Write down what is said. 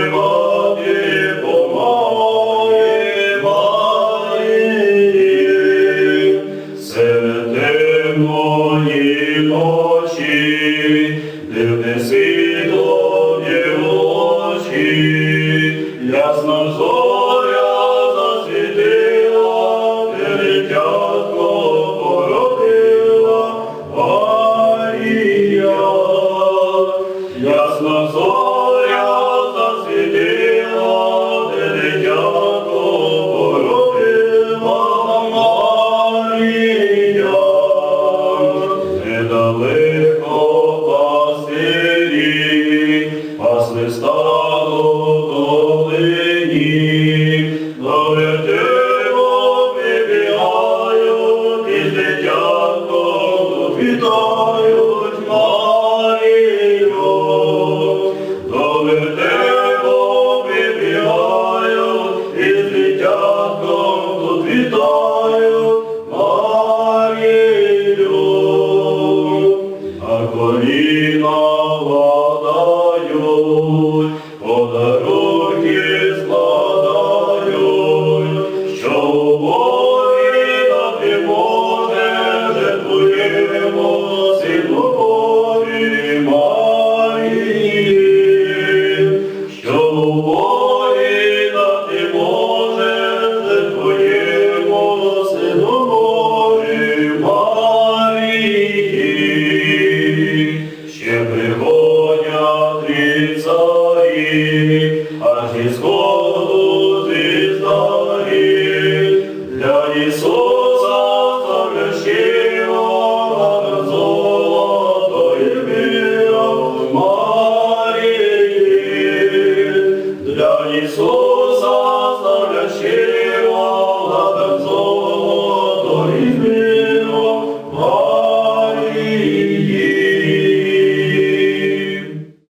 співати помоги Марії. Серед темної ночі, дивне світло в очі, ясна зоря засвітила, дитятко породила Марія. Ясна зоря засвітила, дитятко породила Марія. Недалеко пастирі пасли стадо в долині, до вертепу прибігають, із дитятком тут вітають Марію. До вертепу прибігають, із дитятком тут вітають Марію. А коліна владають, подарунки складають, що у Бозі дати може, жертвуємо Сину Божій Марії. Що у Бозі дати може, жертвуємо Сину Божій Марії. Ще приходять три царі, аж із сходу звіздарі, для Ісуса завращила золотої мира Марії. Для Ісуса